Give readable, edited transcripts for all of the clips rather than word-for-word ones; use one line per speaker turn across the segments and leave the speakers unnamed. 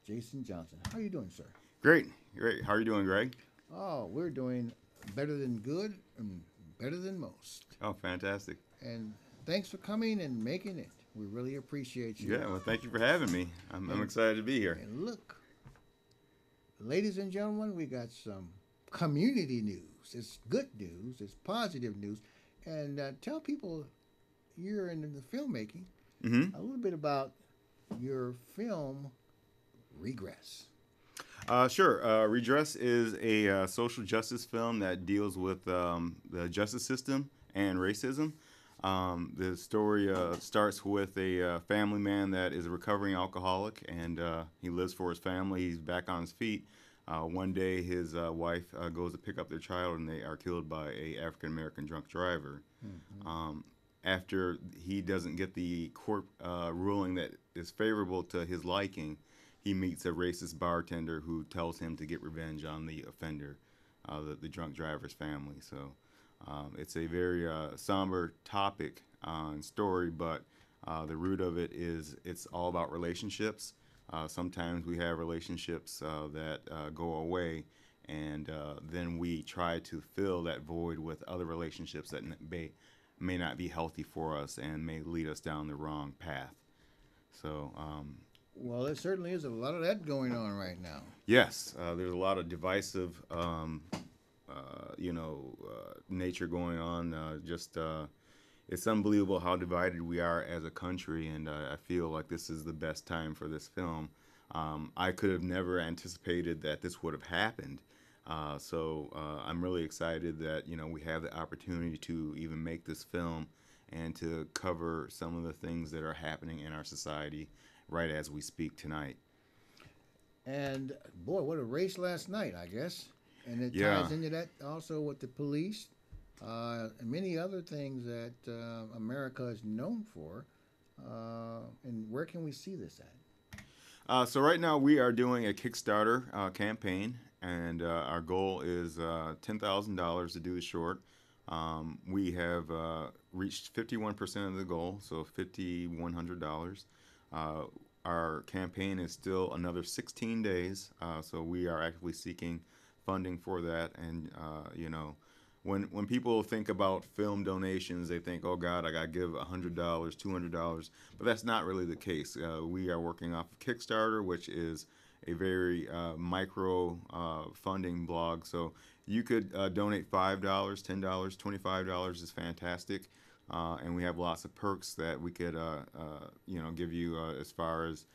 Jason Johnson. How are you doing, sir?
Great, great. How are you doing, Greg?
Oh, we're doing better than good and better than most.
Oh, fantastic.
And thanks for coming and making it. We really appreciate you.
Yeah, well, thank you for having me. I'm
And
excited to be here.
and look, ladies and gentlemen, we got some community news. It's good news. It's positive news. And tell people you're in the filmmaking
hmm
a little bit about your film Regress.
Sure. Redress is a social justice film that deals with the justice system and racism. The story starts with a family man that is a recovering alcoholic, and he lives for his family. He's back on his feet. One day, his wife goes to pick up their child, and they are killed by a African American drunk driver.
Mm-hmm.
Um, After he doesn't get the court ruling that is favorable to his liking, he meets a racist bartender who tells him to get revenge on the offender, the drunk driver's family. So it's a very somber topic and story, but the root of it is it's all about relationships. Sometimes we have relationships that go away, and then we try to fill that void with other relationships that may not be healthy for us and may lead us down the wrong path. So,
Well, there certainly is a lot of that going on right now.
yes, there's a lot of divisive, nature going on. It's unbelievable how divided we are as a country, and I feel like this is the best time for this film. I could have never anticipated that this would have happened. I'm really excited that we have the opportunity to even make this film and to cover some of the things that are happening in our society right as we speak tonight.
And boy, what a race last night, I guess. And it
Yeah.
ties into that also with the police and many other things that America is known for. And where can we see this at?
So right now we are doing a Kickstarter campaign, and our goal is $10,000 to do the short. We have reached 51% of the goal, so $5,100. Uh, our campaign is still another 16 days, so we are actively seeking funding for that. And when people think about film donations, they think, "Oh God, I got to give $100, $200," but that's not really the case. We are working off of Kickstarter, which is a very micro funding blog. So you could donate $5, $10, $25 is fantastic, and we have lots of perks that we could give you as far as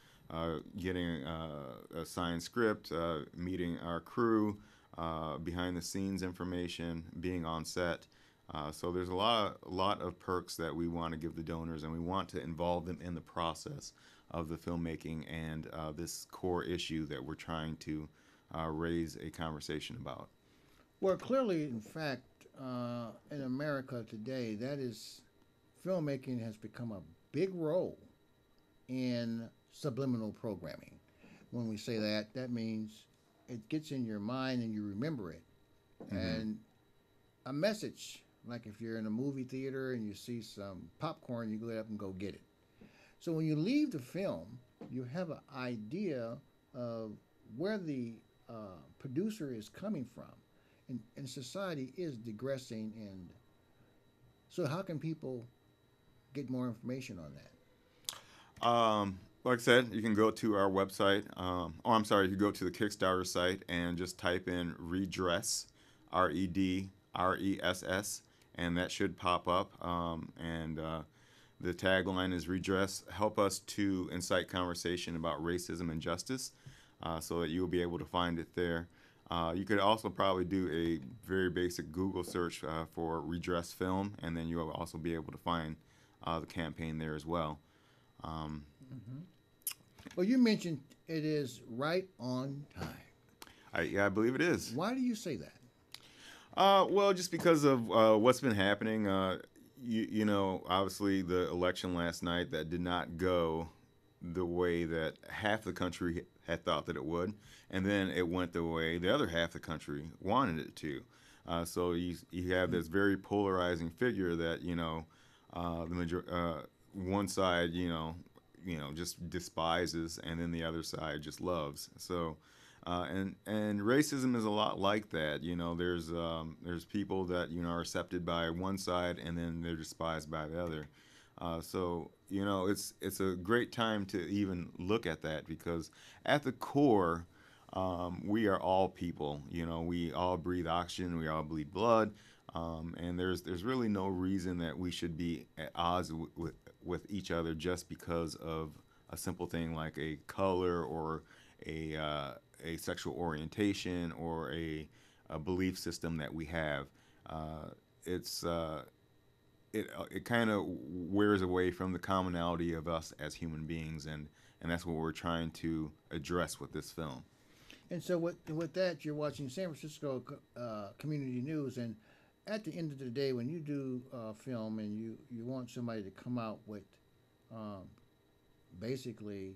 getting a signed script, meeting our crew, behind the scenes information, being on set. So there's a lot of perks that we want to give the donors, and we want to involve them in the process of the filmmaking and this core issue that we're trying to raise a conversation about.
Well, clearly, in fact, in America today, that is, filmmaking has become a big role in subliminal programming. When we say that, that means it gets in your mind and you remember it.
hmm
And a message, like if you're in a movie theater and you see some popcorn, you go up and go get it. So when you leave the film, you have an idea of where the producer is coming from. And society is digressing. And so, how can people get more information on that?
Like I said, you can go to our website. I'm sorry, you can go to the Kickstarter site and just type in Redress, Redress, and that should pop up. And The tagline is Redress, help us to incite conversation about racism and justice, so that you'll be able to find it there. You could also probably do a very basic Google search for Redress Film, and then you'll also be able to find the campaign there as well. Um,
Mm-hmm. Well, you mentioned it is right on time.
I believe it is.
Why do you say that?
Well, just because of what's been happening. Obviously the election last night that did not go the way that half the country had thought that it would, and then it went the way the other half the country wanted it to. So you have this very polarizing figure that the one side just despises, and then the other side just loves. So, and racism is a lot like that. There's people that are accepted by one side, and then they're despised by the other. So it's a great time to even look at that, because at the core, we are all people. We all breathe oxygen, we all bleed blood, and there's really no reason that we should be at odds with each other just because of a simple thing like a color, or a sexual orientation, or a belief system that we have. It's it kind of wears away from the commonality of us as human beings, and that's what we're trying to address with this film.
And so with that, you're watching San Francisco Community News, and at the end of the day, when you do film and you want somebody to come out with um, basically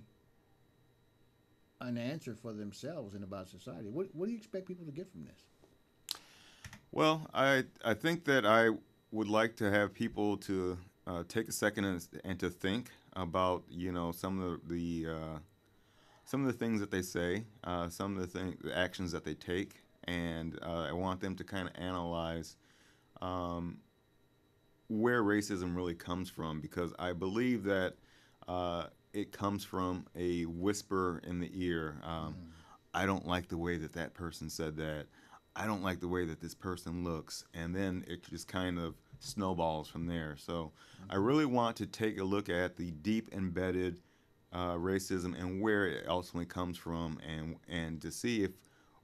an answer for themselves and about society, what do you expect people to get from this?
Well, I think that I would like to have people to take a second and to think about some of the things that they say, some of the actions that they take, and I want them to kind of analyze um, where racism really comes from, because I believe that it comes from a whisper in the ear. I don't like the way that that person said that. I don't like the way that this person looks, and then it just kind of snowballs from there. So I really want to take a look at the deep embedded racism and where it ultimately comes from, and to see if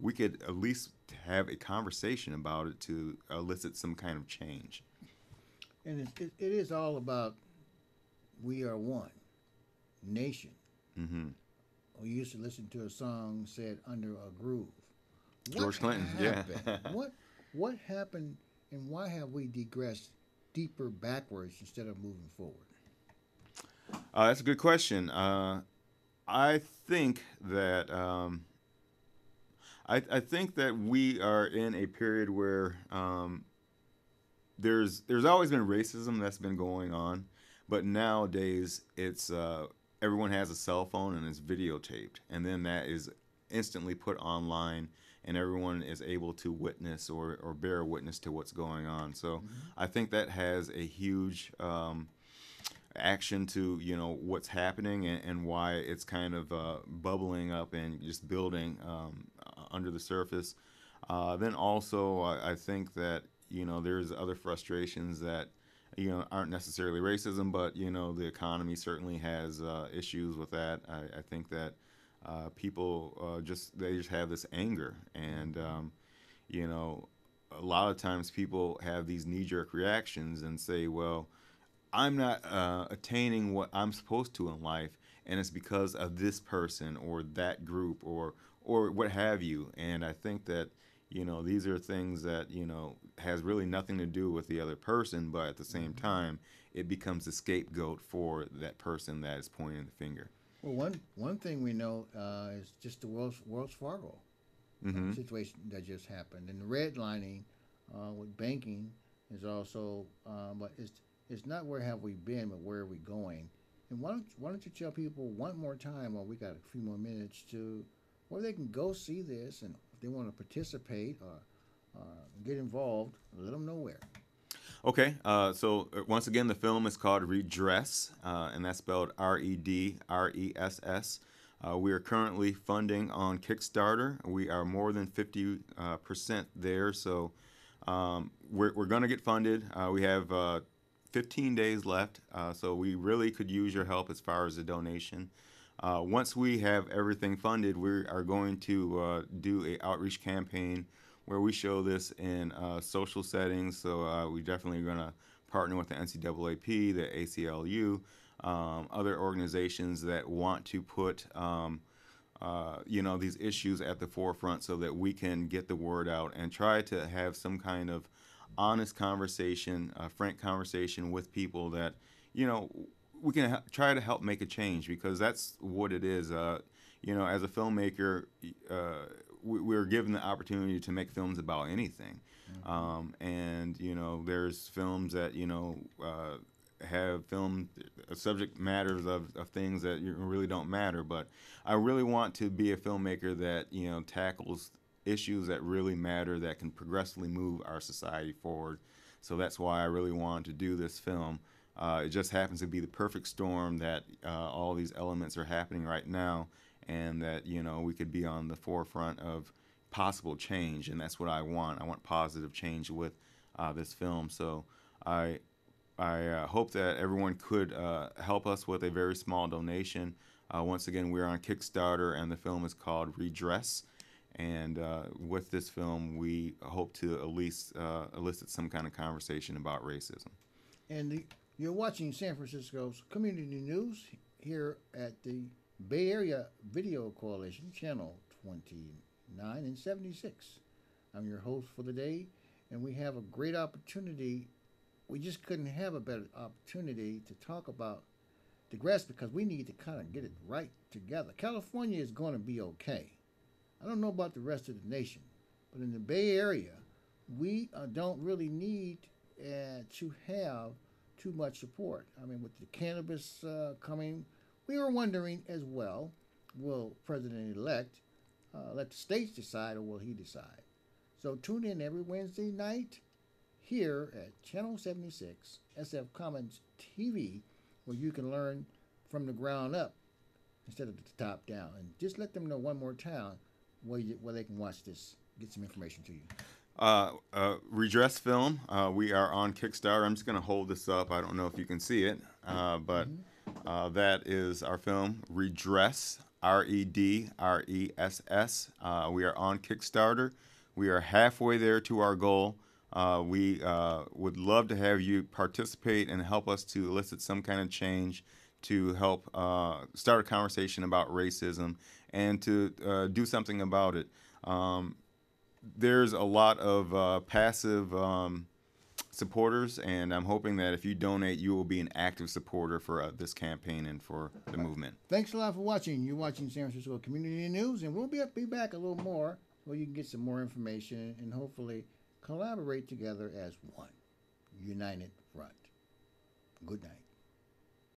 we could at least have a conversation about it to elicit some kind of change.
And it is all about we are one nation.
hmm
We used to listen to a song said under a groove. What
George Clinton, yeah.
happened? What happened, and why have we digressed deeper backwards instead of moving forward?
That's a good question. I think that I think that we are in a period where there's always been racism that's been going on, but nowadays it's everyone has a cell phone and it's videotaped, and then that is instantly put online, and everyone is able to witness or bear witness to what's going on. So I think that has a huge action to what's happening, and why it's kind of bubbling up and just building under the surface. Then also I think that there's other frustrations that aren't necessarily racism, but the economy certainly has issues with that. I think that people they just have this anger, and you know a lot of times people have these knee-jerk reactions and say, well, I'm not attaining what I'm supposed to in life, and it's because of this person or that group or what have you. And I think that these are things that has really nothing to do with the other person, but at the same time, it becomes a scapegoat for that person that is pointing the finger.
Well, one thing we know is just the Wells Fargo
Mm-hmm.
situation that just happened, and the redlining with banking is also, but it's not where have we been, but where are we going? And why don't you tell people one more time, while we got a few more minutes, to where they can go see this, and if they want to participate or get involved, let them know where.
Okay, so once again, the film is called Redress, and that's spelled Redress. We are currently funding on Kickstarter. We are more than 50% there, so we're going to get funded. We have 15 days left, so we really could use your help as far as the donation. Once we have everything funded, we are going to do a outreach campaign where we show this in social settings. So we definitely are going to partner with the NCAAP, the ACLU, other organizations that want to put these issues at the forefront, so that we can get the word out and try to have some kind of honest conversation, frank conversation with people that we can try to help make a change, because that's what it is. As a filmmaker, we're given the opportunity to make films about anything. And there's films that have filmed subject matters of things that really don't matter. But I really want to be a filmmaker that tackles issues that really matter, that can progressively move our society forward. So that's why I really wanted to do this film. It just happens to be the perfect storm that all these elements are happening right now, and that we could be on the forefront of possible change, and that's what I want. I want positive change with this film. So I hope that everyone could help us with a very small donation. Once again, we're on Kickstarter, and the film is called Redress. And with this film, we hope to at least elicit some kind of conversation about racism.
And you're watching San Francisco's Community News here at the Bay Area Video Coalition, Channel 29 and 76. I'm your host for the day, and we have a great opportunity. We just couldn't have a better opportunity to talk about digress, because we need to kind of get it right together. California is going to be okay. I don't know about the rest of the nation, but in the Bay Area, we don't really need to have too much support. I mean, with the cannabis coming, we were wondering as well, will President-elect let the states decide, or will he decide? So tune in every Wednesday night here at Channel 76, SF Commons TV, where you can learn from the ground up instead of the top down. And just let them know one more time where they can watch this, get some information to you.
Redress film. We are on Kickstarter. I'm just going to hold this up. I don't know if you can see it, but that is our film, Redress, Redress. We are on Kickstarter. We are halfway there to our goal. We would love to have you participate and help us to elicit some kind of change, to help start a conversation about racism, and to do something about it. There's a lot of passive supporters, and I'm hoping that if you donate, you will be an active supporter for this campaign and for the movement.
Thanks a lot for watching. You're watching San Francisco Community News, and we'll be back a little more where you can get some more information and hopefully collaborate together as one united front. Good night.